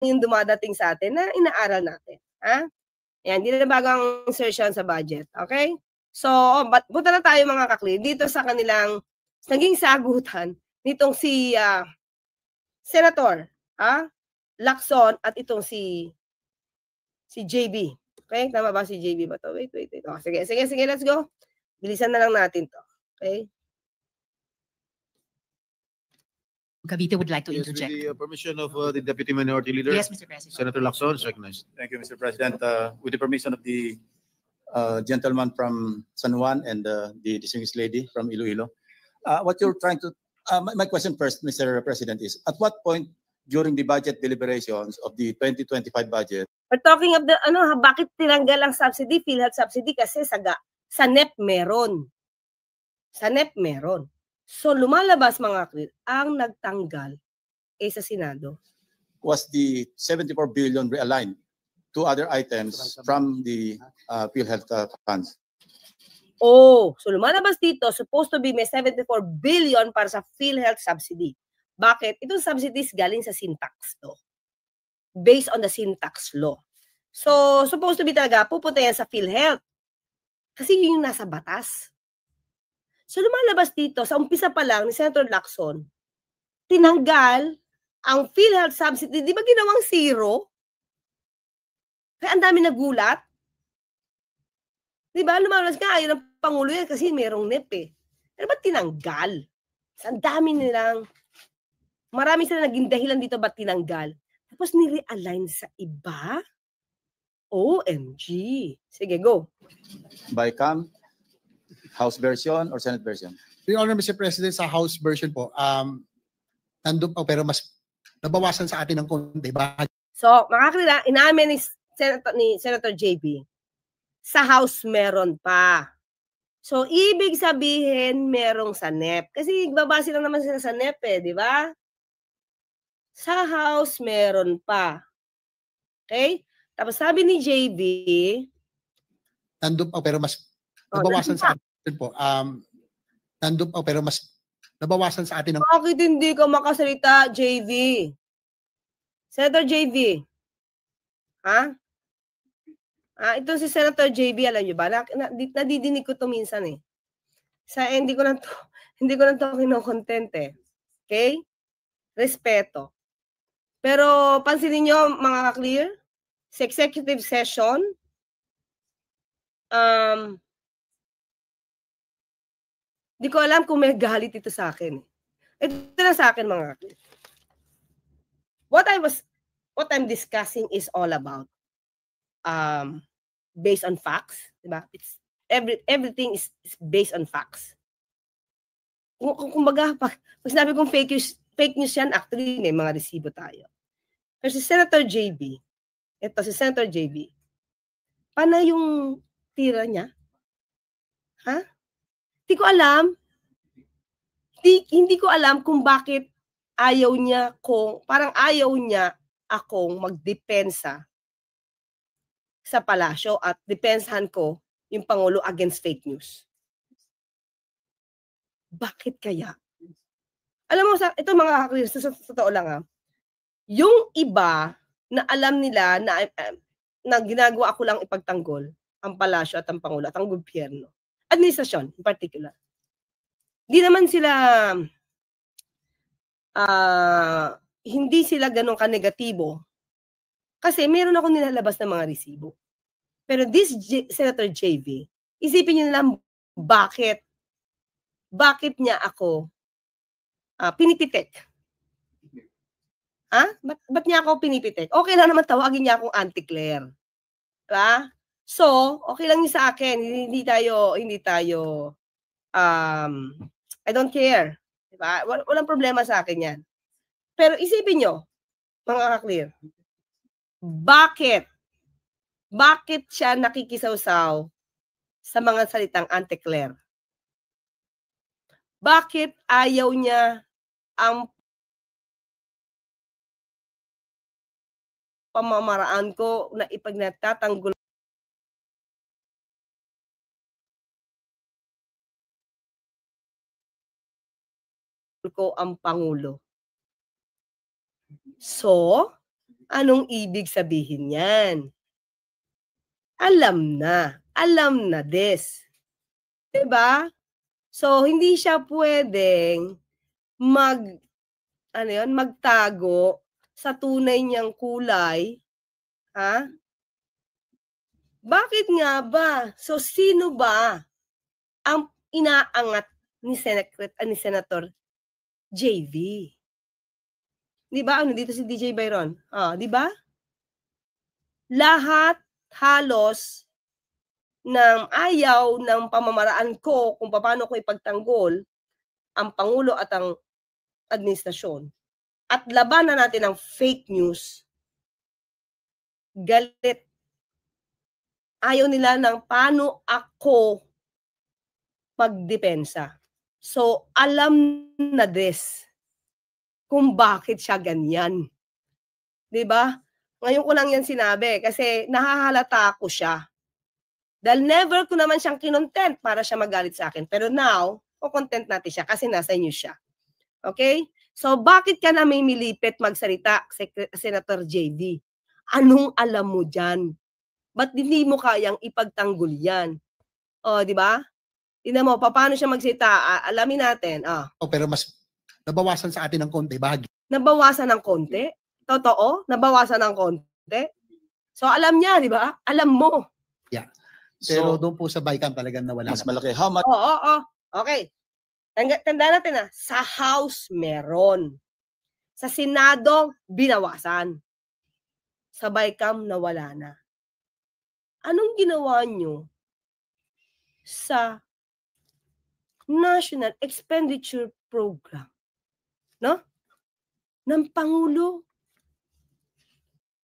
yung dumadating sa atin na inaaral natin. Ha? Yan, hindi na bagang insertion sa budget. Okay? So, punta na tayo mga kakli dito sa kanilang naging sagutan nitong si Senator Lacson at itong si JB. Okay? Tama ba si JB ba to? Wait. Oh, sige, let's go. Bilisan na lang natin to. Okay? Cavite would like to Yes, interject. with the permission of the Deputy Minority Leader. Yes, Mr. President. Senator Lacson is recognized. Thank you, Mr. President. With the permission of the gentleman from San Juan and the distinguished lady from Iloilo, what you're trying to, my question first, Mr. President, is at what point during the budget deliberations of the 2025 budget? We're talking of the, bakit tinanggal ang subsidy, PhilHealth subsidy? Kasi sa NEP meron. Sa NEP meron. So lumalabas mga kapatid, ang nagtanggal sa Senado was the 74 billion realigned to other items from the PhilHealth funds. Oh, so lumalabas dito, supposed to be may 74 billion para sa PhilHealth subsidy. Bakit? Itong subsidies galing sa syntax law. Based on the syntax law. So, supposed to be talaga, pupunta yan sa PhilHealth. Kasi yun yung nasa batas. So, lumalabas dito, sa umpisa pa lang ni Senator Lacson, tinanggal ang PhilHealth subsidy. Di ba ginawang zero? Kaya ang dami nagulat. Di ba? Lumalabas nga, ayaw ng Pangulo yan kasi merong NEP eh. Pero ba't tinanggal? So, ang dami nilang, marami sila naging dahilan dito ba't tinanggal. Tapos ni-realign sa iba. OMG. Sige, go. By House version or Senate version? Your Honor, Mr. President, sa House version po, nandun po pero mas nabawasan sa atin ng konti. So, makakilala, inamin ni Senator JB, sa House meron pa. So, ibig sabihin, merong sa NEP. Kasi babase lang naman sila sa NEP eh, di ba? Sa House meron pa. Okay? Tapos sabi ni JB, nandun po pero mas nabawasan sa atin po. Nandun po pero mas nabawasan sa atin ng... Bakit hindi ka makasalita, JV? Senator JV? Ha? Ito si Senator JB, alam niyo ba? Nadidinig ko to minsan eh. Hindi ko lang to kino-content eh. Okay? Respeto. Pero pansinin niyo mga ka-clear, sa executive session, di ko alam kung may galit ito sa akin. Ito na sa akin mga ka-clear. What I'm discussing is all about based on facts, diba? It's everything is based on facts. Kumbaga, pag sinabi kong fake news yan, actually may mga resibo tayo. Pero si Senator JB, paano yung tira niya? Ha? Hindi ko alam. Hindi ko alam kung bakit parang ayaw niya akong magdepensa sa palasyo at depensahan ko yung Pangulo against fake news. Bakit kaya? Alam mo, ito mga kakristo, sa totoo lang yung iba na alam nila na ginagawa ako lang ipagtanggol ang palasyo at ang Pangulo at ang gobyerno. Administrasyon in particular. Di naman sila hindi sila ganun ka-negatibo kasi meron ako nilalabas ng mga resibo. Pero this Senator JV, isipin niyo lang bakit niya ako pinipitik. Ba't niya ako pinipitik? Okay lang naman tawagin niya akong Auntie-Claire. Diba? So, okay lang yun sa akin. Hindi tayo I don't care. Diba? Walang problema sa akin yan. Pero isipin nyo, mga ka-clear, bakit siya nakikisawsaw sa mga salitang Auntie-Claire? Bakit ayaw niya ang pamamaraan ko na ipagtatanggol ko ang Pangulo? So, Anong ibig sabihin yan? Alam na this. Diba? So, hindi siya pwedeng magtago sa tunay niyang kulay. Ha? Bakit nga ba? So, sino ba ang inaangat ni Senator JV? Di ba? Ano dito si DJ Byron? Di ba? Lahat halos ng ayaw ng pamamaraan ko kung paano ko ipagtanggol ang Pangulo at ang administrasyon at labanan natin ang fake news, galit. Ayaw nila ng paano ako magdepensa. So, alam na this kung bakit siya ganyan. Diba? Ngayon ko lang yan sinabi kasi nahahalata ko siya. Dahil never ko naman siyang kinontent para siya magalit sa akin. Pero now, kukontent natin siya kasi nasa inyo siya. Okay? So, bakit ka na may milipit magsalita, Senator JV? Anong alam mo dyan? Ba't hindi mo kayang ipagtanggol yan? Di ba? Tingnan mo, paano siya magsalita? Alamin natin. Pero mas nabawasan sa atin ng konti, bahagi. Nabawasan ng konti? Totoo? Nabawasan ng konti? So, alam niya, di ba? Alam mo. Yeah. Pero So, doon po sa BICAM talagang nawala mas na. malaki. How much? Oo. Okay. Tandaan natin sa House meron. Sa Senado, binawasan. Sa BICAM, nawala na. Anong ginawa nyo sa National Expenditure Program? No? Ng Pangulo.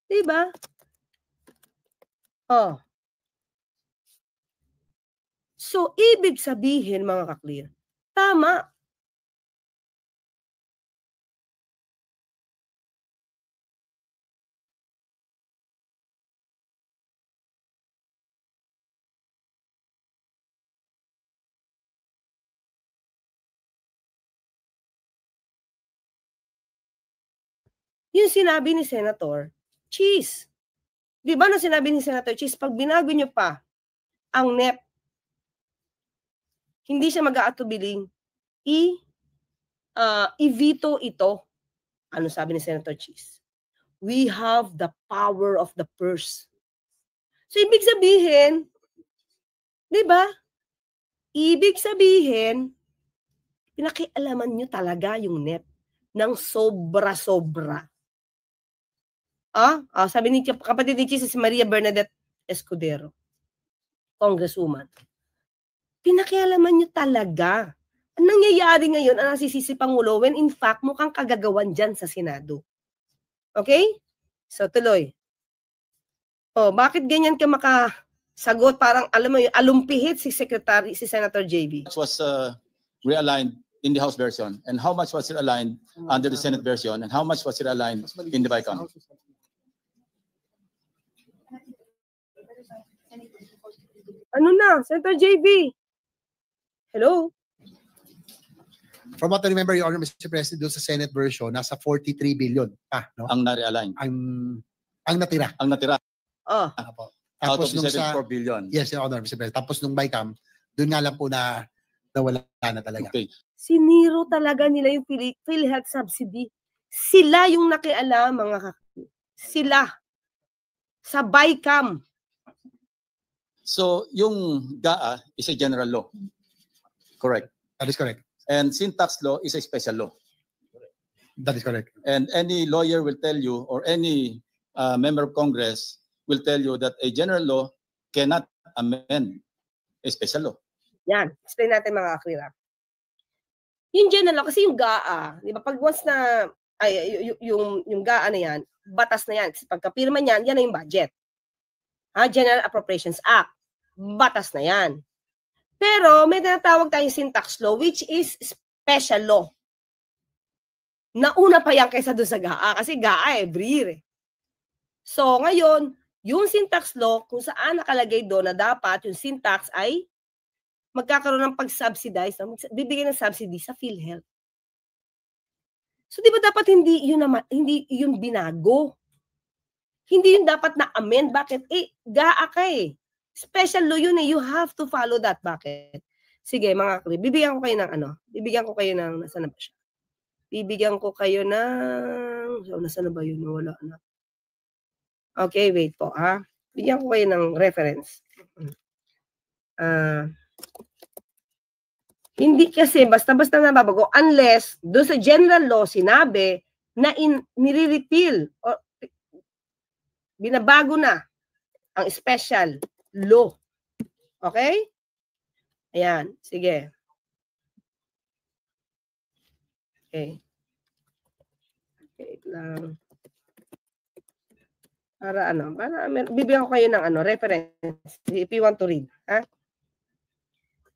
Diba? So, ibig sabihin, mga ka-clear, tama. Yung sinabi ni Senator Cheese. Di ba na sinabi ni Senator Cheese, pag binago nyo pa ang NEP, hindi siya mag-aatubiling i-veto ito. Ano sabi ni Senator Cheese? We have the power of the purse. So, ibig sabihin, di ba? Ibig sabihin, pinakialaman nyo talaga yung NEP ng sobra-sobra. Sabi ni kapatid ni Cheese si Maria Bernadette Escudero, Congresswoman. Pinakialaman nyo talaga. Ang nangyayari ngayon, ang nasisisi Pangulo, when in fact, mukhang kagagawan dyan sa Senado. Okay? So, tuloy. Bakit ganyan ka makasagot? Parang, alam mo yun, alumpihit si Senator JV. Much was realigned in the House version, and how much was realigned under the Senate version, and how much was realigned in the BICAM? Ano na, Senator JV? Hello? From what I remember, Your Honor, Mr. President, doon sa Senate version, nasa 43 billion pa, no? Ang na-realign. Ang natira. Ang natira. Out Out of the 74 billion. Yes, Your Honor, Mr. President. Tapos nung BICAM, doon nga lang po na nawala na talaga. Okay. Siniro talaga nila yung PhilHealth subsidy. Sila yung nakialam, mga sila. Sa BICAM. So, yung GAA is a general law. Correct. That is correct. And syntax law is a special law. That is correct. And any lawyer will tell you, or any member of Congress will tell you that a general law cannot amend a special law. Yan. Explain natin, mga kaklira. Yung general law, kasi yung GAA, di ba, pag once na, yung GAA na yan, batas na yan. Kasi pagkapirma niyan, yan na yung budget. General Appropriations Act. Batas na yan. Pero may tinatawag tayong syntax law, which is special law. Nauna pa yan kaysa doon sa GAA, kasi GAA every year. So ngayon, yung syntax law, kung saan nakalagay doon na dapat yung syntax ay magkakaroon ng pag-subsidize, bibigyan ng subsidy sa PhilHealth. So di ba dapat hindi yun binago? Hindi yun dapat na-amend. Bakit? GAA ka eh. Special law yun eh. You have to follow that. Bakit? Sige, mga kapatid, bibigyan ko kayo ng bibigyan ko kayo ng, nasaan na ba siya? Bibigyan ko kayo ng, nasaan na ba yun? Wala na. Okay, wait po, ha? Bigyan ko kayo ng reference. Hindi kasi basta-basta nababago unless doon sa general law sinabi na nire-repeal o binabago na ang special law. Okay? Ayan, sige. Okay. Okay lang. Para bibigyan ko kayo ng reference if you want to read, ha?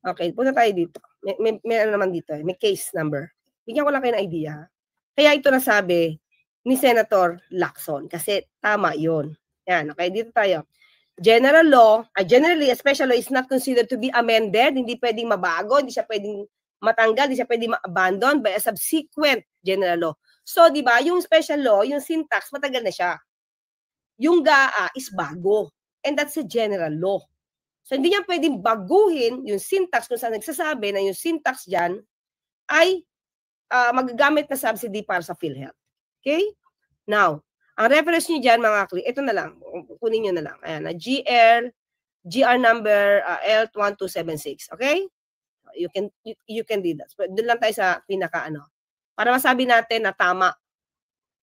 Okay, punta tayo dito. May naman dito, may case number. Bigyan ko lang kayo ng idea. Kaya ito nasabi ni Senator Lacson kasi tama 'yon. Yan, okay, dito tayo. General law, generally a special law is not considered to be amended, hindi pwedeng mabago, hindi siya pwedeng matanggal, hindi siya pwedeng ma-abandon by a subsequent general law. So, di ba, yung special law, yung syntax, matagal na siya. Yung GAA is bago. And that's a general law. So, hindi niya pwedeng baguhin yung syntax kung saan nagsasabi na yung syntax dyan ay magagamit na subsidy para sa PhilHealth. Okay? Now, ang reference niyo dyan, mga kli, ito na lang. Kunin niyo na lang. Ayan, GR number L1276. Okay? You can read that. Doon lang tayo sa pinaka para masabi natin na tama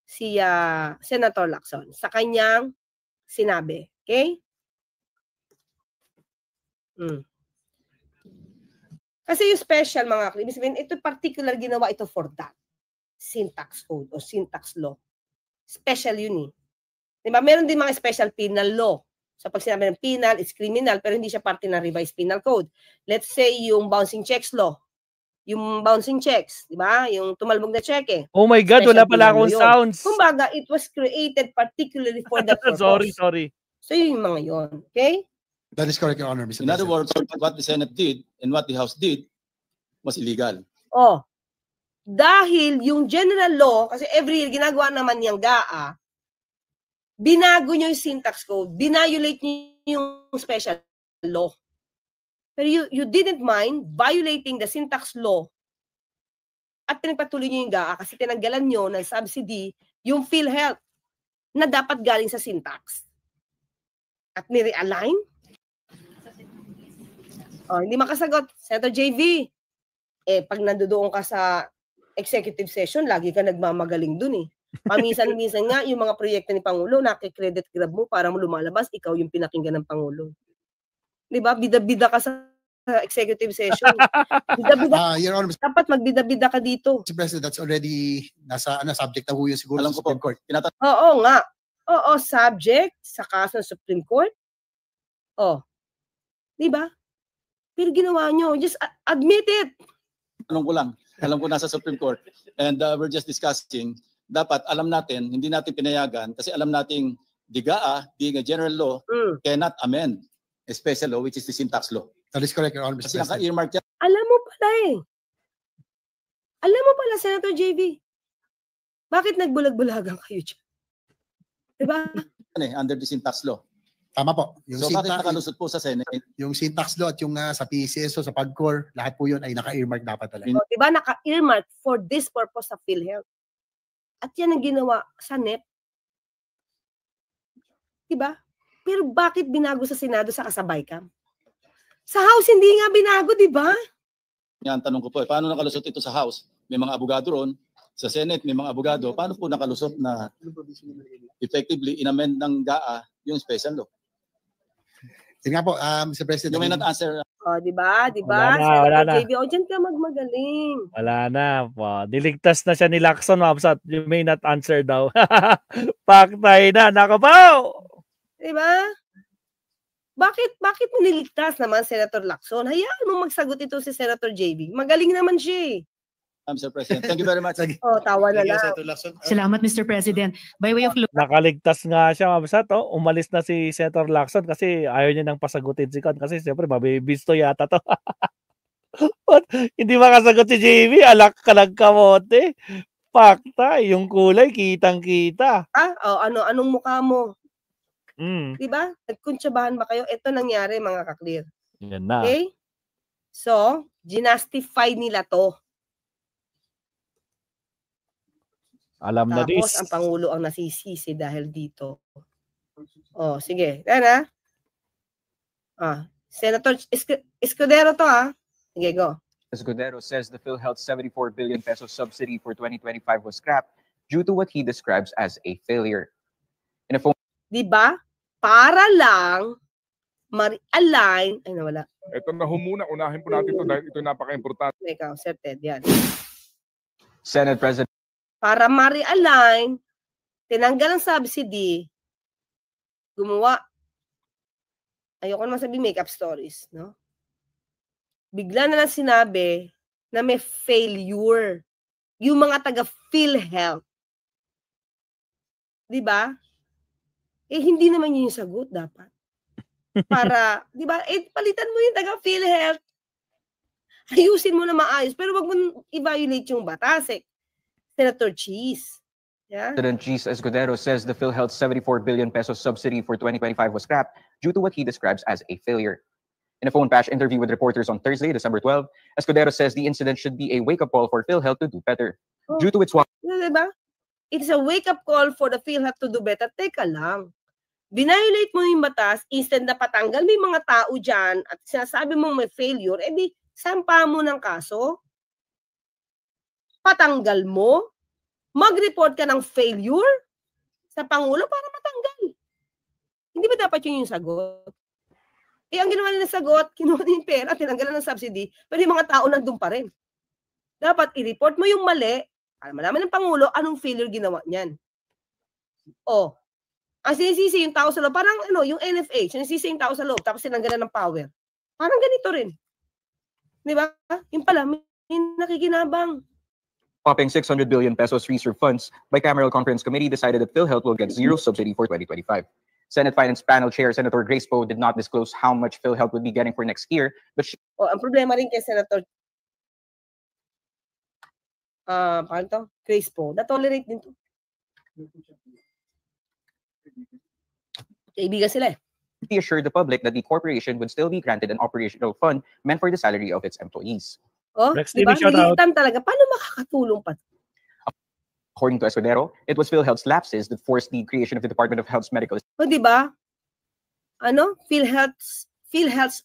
si Senator Lacson sa kanyang sinabi. Okay? Kasi yung special, mga ibig sabihin, ito particular ginawa ito for that. Syntax code o syntax law. Special yun eh. Diba? Meron din mga special penal law. So pag sinabi ng penal, it's criminal, pero hindi siya parte ng revised penal code. Let's say yung bouncing checks law. Yung bouncing checks, di ba? Yung tumalbog na cheque. Oh my God, wala pala akong sounds. Kumbaga, it was created particularly for that purpose. Sorry. So yun yung mga yun. Okay? That is correct, Your Honor, Mr. In other President. words, what the Senate did and what the House did was illegal. Oh. Dahil yung general law, kasi every year ginagawa naman niyang GAA, binago niyo yung syntax code, binviolate niyo yung special law. Pero you didn't mind violating the syntax law at pinagpatuloy niyo yung GAA kasi tinanggalan niyo ng subsidy yung PhilHealth na dapat galing sa syntax. At ni-realign? Oh, hindi makasagot. Senator JV, pag nandoon ka sa executive session, lagi ka nagmamagaling dun eh. Paminsan-minsan nga, yung mga proyekto ni Pangulo, nakikredit grab mo para mo lumalabas, ikaw yung pinakinggan ng Pangulo. Diba? Bida-bida ka sa executive session. Bida-bida. Your Honor, Dapat magbida-bida ka dito. Mr. President, that's already nasa subject na ho yun siguro Alam sa ko po. Supreme Court. Oo nga. Oo, subject sa kaso ng Supreme Court. Oh. Diba? Pero ginawa nyo. Just admit it. Tanong ko lang. Alam ko nasa Supreme Court. And we're just discussing, dapat alam natin, hindi natin pinayagan, kasi alam nating the GAA, being a general law, cannot amend a special law, which is the syntax law. That is correct, Your Honor, Mr. Kasi President. naka-earmark yan. Alam mo pala eh. Alam mo pala, Senator JV. Bakit nagbulag-bulagan kayo dyan? Diba? Under the syntax law. Tama po. Yung So bakit syntax, nakalusot po sa Senate? yung syntax law at yung sa PCSO, sa PAGCOR, lahat po yun ay naka-earmark dapat talaga. O, diba? Naka-earmark for this purpose sa PhilHealth. At yan ang ginawa sa NEP. Diba? Pero bakit binago sa Senado sa kasabay ka? Sa House, hindi nga binago, diba? Yan, tanong ko po, paano nakalusot ito sa House? May mga abogado ron. Sa Senate, may mga abogado. Paano po nakalusot na effectively inamend ng GAA yung special law? Yun nga po, Mr. President. You may not answer. O, diba? Wala na. Senator JV, o, dyan ka magmagaling. Wala na. Diligtas na siya ni Lacson, Mabsat. You may not answer daw. Paktay na. Nakapaw! Diba? Bakit mo niligtas naman, Senator Lacson? Hayaan mo magsagot ito si Senator JV. Magaling naman siya eh. Mr. President. Thank you very much. O, tawa na lang. Salamat, Mr. President. By way of Nakaligtas nga siya, Mabsat. Umalis na si Senator Lacson kasi ayaw niya nang pasagutin si Con. Kasi siyempre, mabibisto yata to. Hindi makasagot si JV. Alak ka lang kamote. Pakta, yung kulay, kitang-kita. Anong mukha mo? Di ba? Nagkuntsabahan ba kayo? Ito nangyari, mga ka-clear. Yan na. Okay? So, ginastify nila to. Alam na Tapos, this. ang Pangulo ang nasisisi dahil dito. Oh, sige. Yan Senator Escudero to Sige, go. Escudero says the PhilHealth 74 billion peso subsidy for 2025 was scrapped due to what he describes as a failure. In a phone Diba? Para lang ma-align. Ay, nawala. Ito na muna, unahin po natin ito dahil ito napaka-importante. Ikaw, Sir Ted, yan. Senate President Para ma-realign, tinanggal ang subsidy, gumawa, ayoko naman sabihin make-up stories, no? Bigla na lang sinabi na may failure yung mga taga-PhilHealth. Diba? Hindi naman yun yung sagot dapat. Para, diba, palitan mo yung taga-PhilHealth. Ayusin mo na maayos, pero wag mo i-violate yung batas Senator Cheese. Yeah? President Cheese Escudero says the PhilHealth 74 billion peso subsidy for 2025 was scrapped due to what he describes as a failure. In a phone patch interview with reporters on Thursday, December 12, Escudero says the incident should be a wake-up call for PhilHealth to do better. Due to its diba? It's a wake-up call for the PhilHealth to do better. Teka lang. Binayolate mo yung batas, instant na patanggal may mga tao dyan at sinasabi mong may failure, di sampa mo ng kaso. Patanggal mo, mag-report ka ng failure sa Pangulo para matanggal. Hindi ba dapat yun yung sagot? Ang ginawa nila sagot, kinuha din yung pera, tinanggalan ng subsidy, pero yung mga tao nandun pa rin. Dapat i-report mo yung mali, para malaman ng Pangulo anong failure ginawa niyan. Ang sinisisi yung tao sa loob, parang yung NFA, sinisisi yung tao sa loob, tapos tinanggalan ng power. Parang ganito rin. Di ba? Yung pala, may nakikinabang. Popping 600 billion pesos reserve funds, bicameral conference committee decided that PhilHealth will get zero subsidy for 2025. Senate Finance Panel Chair Senator Grace Poe did not disclose how much PhilHealth would be getting for next year, but she... ang problema rin kay Senator Grace Poe, na-tolerate din to. Kaibigan sila He assured the public that the corporation would still be granted an operational fund meant for the salary of its employees. Next diba? TV shout out. Nilitan talaga. Paano makakatulong pa? According to Escudero, it was PhilHealth's lapses that forced the creation of the Department of Health's Medical... diba? PhilHealth's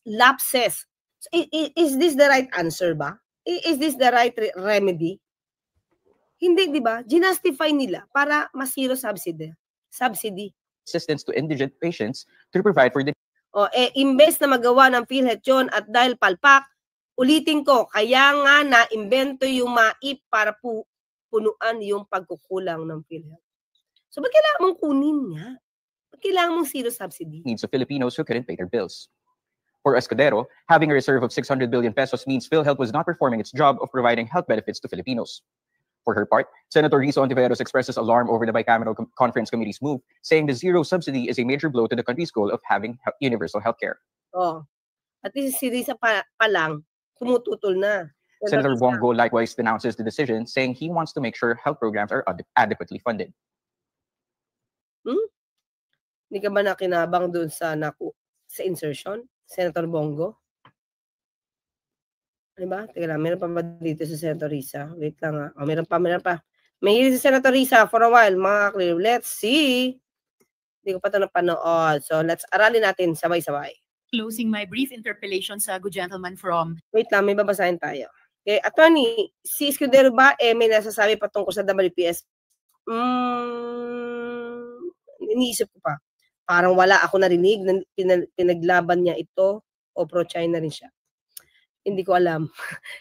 lapses. So, is this the right answer ba? Is this the right remedy? Hindi, diba? Ginastify nila para masiro subsidy. Assistance to indigent patients to provide for the... Imbes na magawa ng PhilHealth yun at dahil palpak, ulitin ko, kaya nga na-invento yung MAIP para punuan yung pagkukulang ng PhilHealth. So, ba't kailangan mong kunin nga? Ba't kailangan mong zero subsidy? Needs of Filipinos who couldn't pay their bills. For Escudero, having a reserve of 600 billion pesos means PhilHealth was not performing its job of providing health benefits to Filipinos. For her part, Senator Rizzo Ontiveros expresses alarm over the bicameral conference committee's move, saying the zero subsidy is a major blow to the country's goal of having universal healthcare. At least si Risa pa lang, tumututol na. Senator Bongo likewise denounces the decision, saying he wants to make sure health programs are adequately funded. Hindi ka ba nakinabang dun sa insertion? Senator Bongo? Diba? Teka lang, meron pa ba dito sa Senator Risa? Wait lang meron pa. May hili si Senator Risa for a while, mga clear. Let's see. Hindi ko pa ito napanood. So, let's aralin natin sabay-sabay. Closing my brief interpellation sa good gentleman from... Wait lang, may babasahin tayo. Okay, attorney, si Escudero ba may nasasabi patungkol sa WPS? Iniisip ko pa. Parang wala ako narinig na pinaglaban niya ito o pro-China rin siya. Hindi ko alam.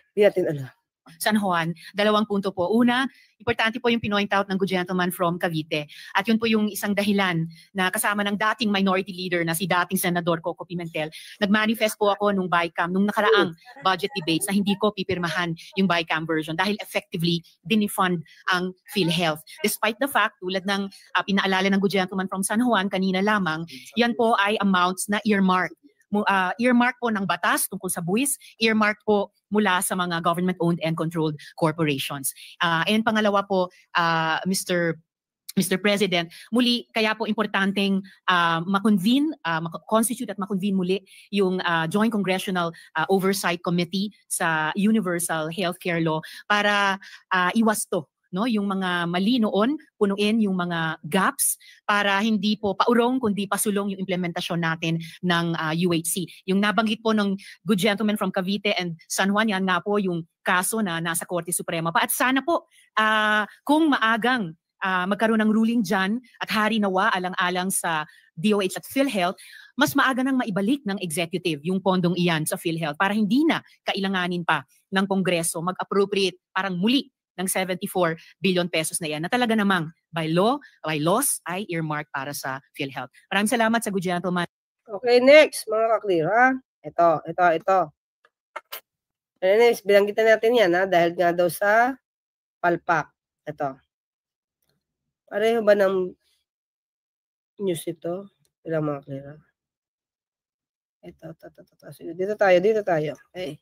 Hindi natin alam. San Juan, 2 punto po. Una, importante po yung pinoint out ng good gentleman from Cavite. At yun po yung isang dahilan na kasama ng dating minority leader na si dating Senador Coco Pimentel. Nag-manifest po ako nung BICAM, nung nakaraang budget debates na hindi ko pipirmahan yung BICAM version dahil effectively dinifund ang PhilHealth. Despite the fact, tulad ng pinaalala ng good gentleman from San Juan kanina lamang, yan po ay amounts na earmark. Earmark po ng batas tungkol sa buwis, earmark po mula sa mga government-owned and controlled corporations. And pangalawa po, Mr. Mr. President, muli kaya po importanteng ma-convene, constitute at ma-convene muli yung Joint Congressional Oversight Committee sa Universal Healthcare Law para iwasto no yung mga mali noon, punuin yung mga gaps para hindi po paurong kundi pasulong yung implementasyon natin ng UHC. Yung nabanggit po ng good gentleman from Cavite and San Juan, yan nga po yung kaso na nasa Korte Suprema pa. At sana po kung maagang magkaroon ng ruling dyan at hari nawa alang-alang sa DOH at PhilHealth, mas maaga nang maibalik ng executive yung pondong iyan sa PhilHealth para hindi na kailanganin pa ng Kongreso mag-appropriate parang muli ng 74 billion pesos na yan na talaga namang by laws ay earmark para sa PhilHealth. Maraming salamat sa good gentleman. Okay, next, mga ka-clear, ha? Ito. Next, bilanggitan natin yan, ha? Dahil nga daw sa palpak. Ito. Pareho ba ng news ito? Ilang mga clear, ha? Ito. Sige, dito tayo. Okay.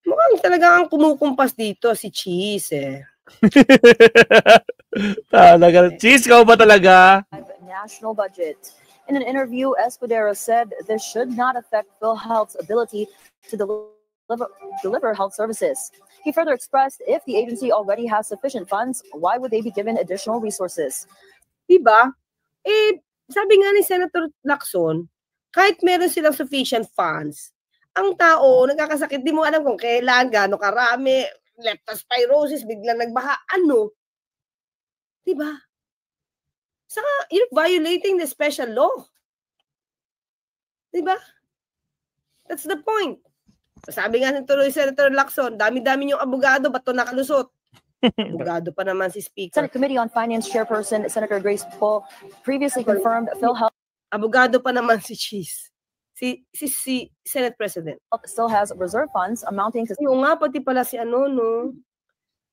Mukhang talaga ang kumukumpas dito si Cheese, eh. Talaga. Cheese, ka ba talaga? National budget. In an interview, Escudero said this should not affect PhilHealth's ability to deliver health services. He further expressed if the agency already has sufficient funds, why would they be given additional resources? Diba? Sabi nga ni Senator Lacson, kahit meron silang sufficient funds, ang tao, nagkakasakit, di mo alam kung kailan, gaano karami, leptospirosis, biglang nagbaha, ano? Diba? Saka, you're violating the special law. Diba? That's the point. Sabi nga ni Senator Lacson, dami-dami yung abogado, ba't ito nakalusot? Abogado pa naman si Speaker. Senate Committee on Finance Chairperson Senator Grace Poe previously confirmed PhilHealth abogado pa naman si Cheese. Si Senate President. Still has reserve funds amounting to yung nga, pati pala si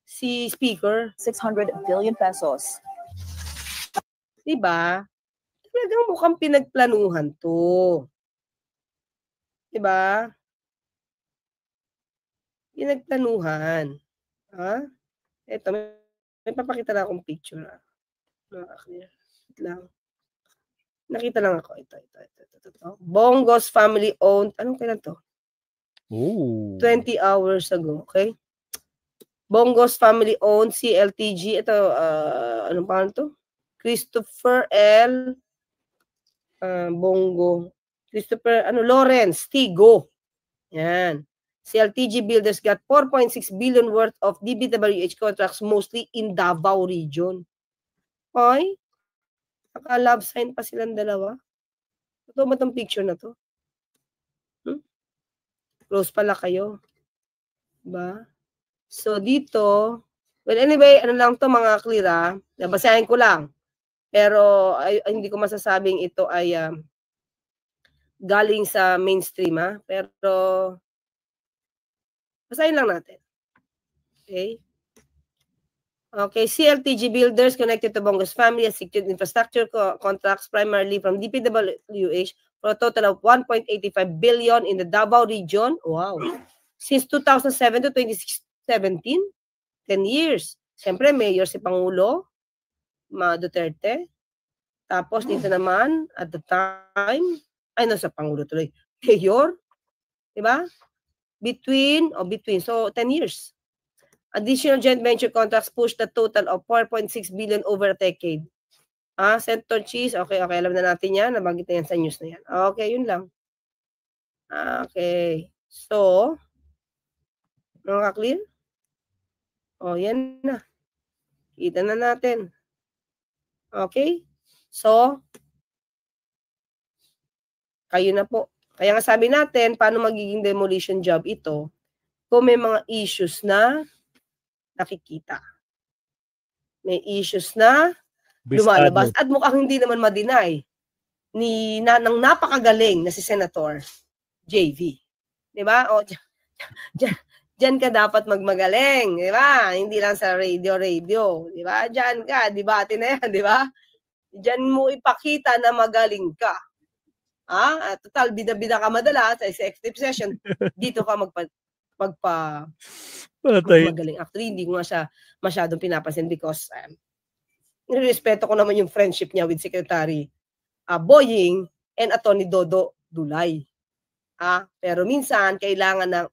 si Speaker. 600 billion pesos. Diba? Talagang mukhang pinagplanuhan to. Diba? Pinagplanuhan. Ha? Ito, may papakita na akong picture. Lang. Nakita lang ako. Ito. Bongos family owned. Anong kailan to? Ooh. 20 hours ago. Okay? Bongos family owned CLTG. Ito, anong pangalan to? Christopher L. Bongo. Christopher, Lawrence Tigo. Yan. CLTG Builders got 4.6 billion worth of DBWH contracts mostly in Davao region. Okay? Naka-love sign pa silang dalawa. Ito ba itong picture na to? Close pala kayo. Diba? So, dito, well, anyway, ano lang to mga clear, nabasahin ko lang. Pero, hindi ko masasabing ito ay galing sa mainstream, ha? Pero, basahin lang natin. Okay? Okay, CLTG Builders connected to Bongos family has secured infrastructure contracts primarily from DPWH for a total of 1.85 billion in the Davao region. Wow. Since 2007 to 2017, 10 years. Siyempre, mayor si Pangulo, Duterte. Tapos dito naman, at the time, sa Pangulo tuloy, mayor. Diba? Between, so 10 years. Additional joint venture contracts pushed the total of 4.6 billion over a decade. Senator Cheese, okay, alam na natin yan. Nabanggit na yan sa news na yan. Okay, yun lang. Okay. So, nakaka-clear? Yan na. Kita na natin. Okay? So, kayo na po. Kaya nga sabi natin, paano magiging demolition job ito kung may mga issues na nakikita. May issues na lumalabas at mukhang hindi naman ma-deny ng napakagaling na si Senator JV. Diba? Diyan ka dapat magmagaling. Diba? Hindi lang sa radio. Diba? Diyan ka. Debate na yan. Diba? Diyan mo ipakita na magaling ka. Total, bida-bida ka madalas sa executive session. Dito ka magaling. Actually, hindi ko nga siya masyadong pinapansin because Nirespeto ko naman yung friendship niya with Secretary Boying and Attorney Dodo Dulay. Pero minsan, kailangan na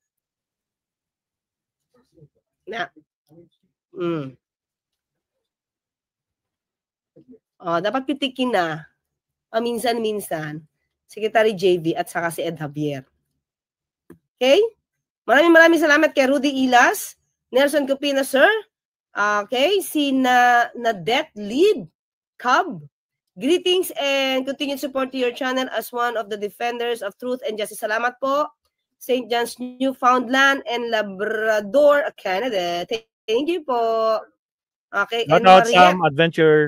dapat pitikin na minsan-minsan Secretary JV at saka si Ed Javier. Okay? Maraming salamat kay Rudy Ilas, Nelson Cupina, sir. Okay, si Nadet Lead Cub. Greetings and continued support to your channel as one of the defenders of truth and justice. Salamat po. St. John's, Newfoundland and Labrador, Canada. Thank you po. Okay, and Maria. Adventure.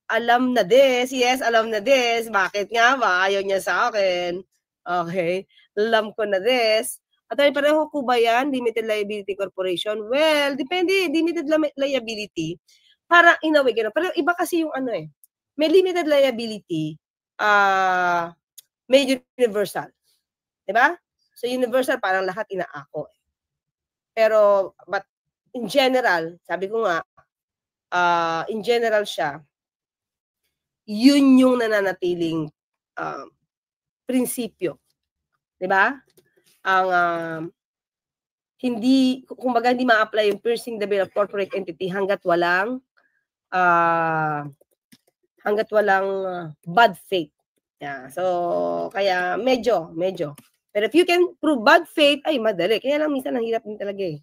Alam na this. Yes, alam na this. Bakit nga ba? Ayaw niya sa akin. Okay. Alam ko na this. At pareho ko ba yan? Limited Liability Corporation? Well, depende. Limited liability. Parang in a way, gano'n. Pero iba kasi yung ano eh. May limited liability, may universal. Diba? So universal, parang lahat inaako. Pero, but in general, sabi ko nga, in general siya, yun yung nananatiling prinsipyo. Diba? Ang hindi, kumbaga hindi ma-apply yung piercing the veil of corporate entity hanggat walang bad faith. Yeah. So, kaya medyo. Pero if you can prove bad faith, ay madali. Kaya lang minsan ang hirap din talaga eh.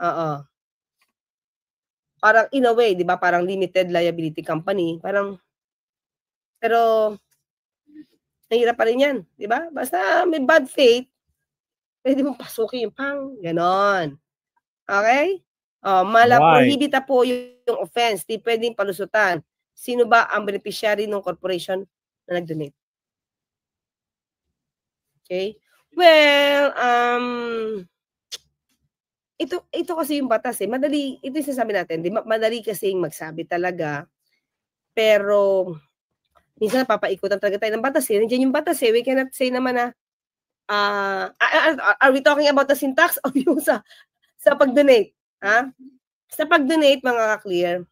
Oo. Parang in a way, di ba? Parang limited liability company. Parang, pero, nahirap pa rin yan. Di ba? Basta may bad faith, pwede mong pasukin yung ganon. Okay? Prohibita po yung offense. Di pwedeng palusutan. Sino ba ang beneficiary ng corporation na nag-donate? Okay? Well, ito kasi yung batas eh. Madali, ito yung sasabi natin. Madali kasing magsabi talaga. Pero, minsan napapaikutan talaga tayo ng batas eh. Nandiyan yung batas eh. We cannot say naman na, are we talking about the syntax o yung sa pag-donate? Sa pag-donate, mga ka-clear,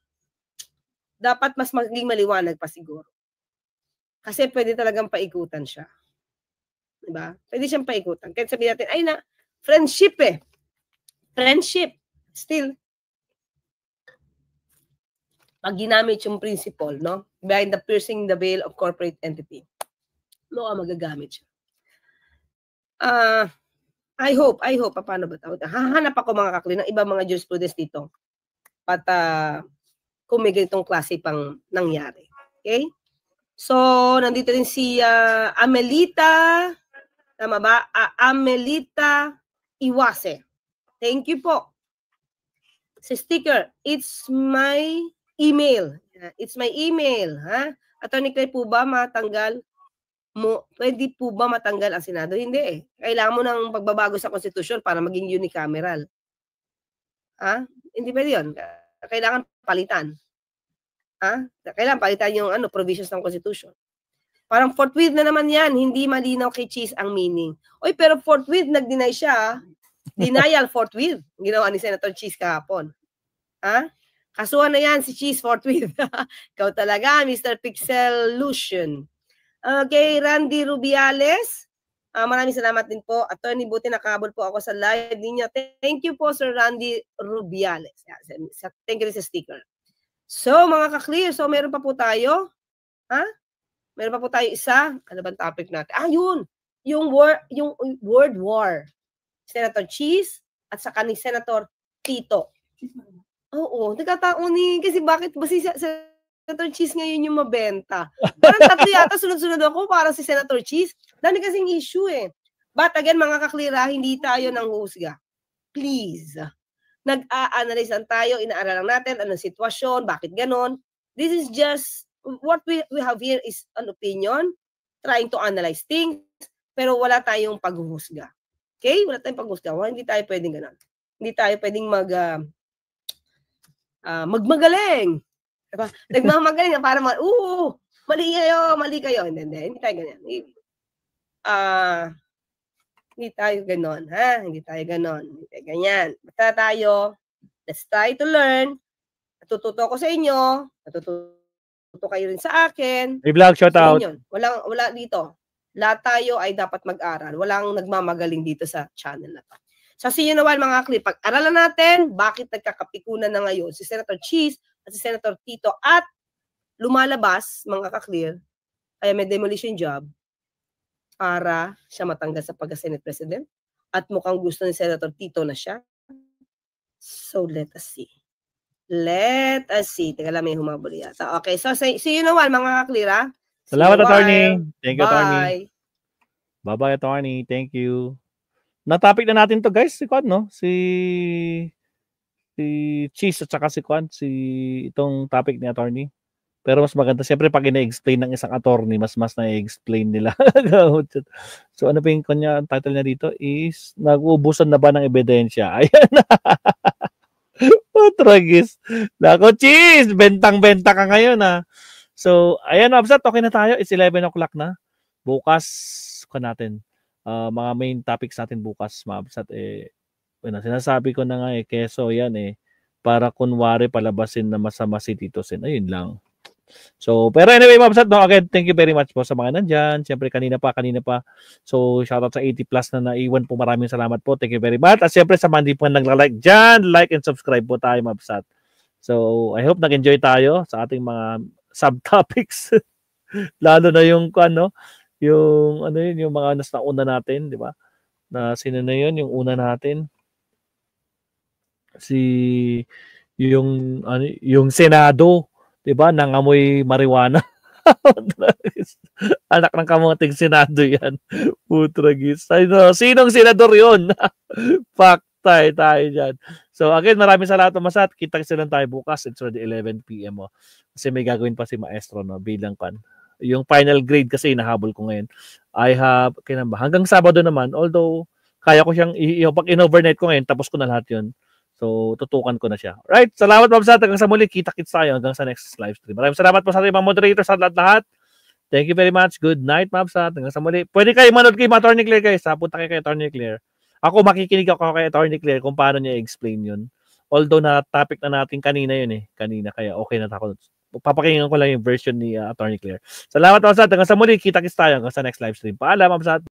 dapat mas maging maliwanag pa siguro. Kasi pwede talagang paikutan siya. Diba? Pwede siyang paikutan. Kaya sabihin natin, ay na, friendship eh. Friendship. Still, pag ginamit yung principle, no? Behind the piercing the veil of corporate entity. Magagamit siya. I hope, paano ba tawag? Hahanap ako mga kakli ng ibang mga jurisprudence dito. At kung may ganitong klase pang nangyari. Okay? So, nandito din si Amelita. Tama ba? Amelita Iwase. Thank you po. Si sticker, it's my email. It's my email. Attorney Clay po ba matanggal pwede po ba matanggal ang Senado? Hindi eh. Kailangan mo ng pagbabago sa konstitusyon para maging unicameral. Hindi pwede yun. Kailangan palitan. Kailangan palitan yung provisions ng konstitusyon. Parang forthwith na naman yan. Hindi malinaw kay Cheese ang meaning. Oy, pero forthwith, nag-deny siya. Denial forthwith. Ginawa ni Senator Cheese kahapon. Kasuhan na yan si Cheese forthwith. Ikaw talaga, Mr. Pixel Lucian. Okay, Randy Rubiales. Maraming salamat din po. Attorney, buti nakabol po ako sa live ninyo. Thank you po, Sir Randy Rubiales. Thank you sa sticker. So, mga ka-clear, so meron pa po tayo. Meron pa po tayo isa. Ano bang topic natin? Yun. Yung word war. Senator Cheese at saka ni Senator Tito. Oo, nagkataon kasi bakit ba si Senator Cheese ngayon yung mabenta? Parang tatlo yata sunod-sunod ako para si Senator Cheese. Dami kasing issue eh. But again, mga kaklira, hindi tayo nang husga. Please. Nag-a-analyze lang tayo, inaaralan natin anong sitwasyon, bakit ganon. This is just, what we have here is an opinion, trying to analyze things, pero wala tayong paghuhusga. Okay? Wala tayong paghusga. Hindi tayo pwedeng ganon. Hindi tayo pwedeng magmagaling. Diba? Nagmamagaling na para mali kayo. Hindi tayo ganyan. Hindi tayo ganon, Hindi tayo ganon. Hindi tayo ganyan. Basta tayo, let's try to learn. Natututo ako sa inyo, natututo kayo rin sa akin. May vlog, shout So, out. yun yun. Wala dito. Lahat tayo ay dapat mag-aral. Walang nagmamagaling dito sa channel na to. So, see you naman mga klip. Pag-aralan natin, bakit nagkakapikunan na ngayon si Senator Cheese at si Senator Tito at lumalabas, mga ka-clear, kaya may demolition job para siya matanggal sa pagka-Senate President at mukhang gusto ni Senator Tito na siya. So, let us see. Let us see. Teka lang, may humabol yata. Okay, so see you naman mga ka-clear, ha? Salamat, See you attorney. while. Thank you, attorney. Bye. Bye-bye, attorney. Thank you. Na-topic na natin to, guys. Si Kwan, no? Si Cheese at saka si Kwan. Itong topic ni attorney. Pero mas maganda, siyempre, pag ina-explain ng isang attorney, mas na-explain nila. So, ano pa yung kanya, ang title niya dito is, nag-uubusan na ba ng ebidensya? Ayan. Tragis. Nako, Cheese! Bentang-benta ka ngayon, ha? So, ayan, Absat, okay na tayo. It's 11 o'clock na. Bukas, natin. Mga main topics natin bukas, Mabsat, sinasabi ko na nga keso yan para kunwari palabasin na masama si Tito Sen. Ayun lang. So, pero anyway, Mabsat, no, again, thank you very much po sa mga nandyan. Siyempre, kanina pa. So, shoutout sa 80 plus na naiwan po. Maraming salamat po. Thank you very much. At siyempre, sa mga hindi po nagla-like dyan, like and subscribe po tayo, Mabsat. So, I hope nag-enjoy tayo sa ating mga subtopics. Lalo na yung yung mga nauna natin, di ba? Na sino na yun, yung una natin. Yung Senado, di ba? Nangamoy marijuana. Anak ng kamuting Senado yan. Putragis. Sinong senador yun? Paktay tayo dyan. So again, maraming salamat, Masat. Kita-kita lang tayo bukas. It's already 11 p.m. Kasi may gagawin pa si Maestro, no? Bilang yung final grade kasi nahabol ko ngayon. Hanggang Sabado naman, although kaya ko siyang pag in-overnight ko ngayon, tapos ko na lahat yun. So, tutukan ko na siya. Right? Salamat, Mabsat. Hanggang sa muli, kita-kits tayo hanggang sa next live stream. Maraming salamat po sa ating mga moderators at lahat. Thank you very much. Good night, Mabsat. Hanggang sa muli. Pwede kayo manood kay Attorney Claire, guys. Punta kayo kay Attorney Claire. Ako, makikinig ako kay Attorney Claire kung paano niya i-explain yun. Although na topic na natin kanina yun Kanina, kaya okay na ako. Papakinggan ko lang yung version ni Attorney Claire. Salamat, Mabsat. Hanggang sa muli, kita-kits tayo hanggang sa next live stream. Paalam, Mabsat.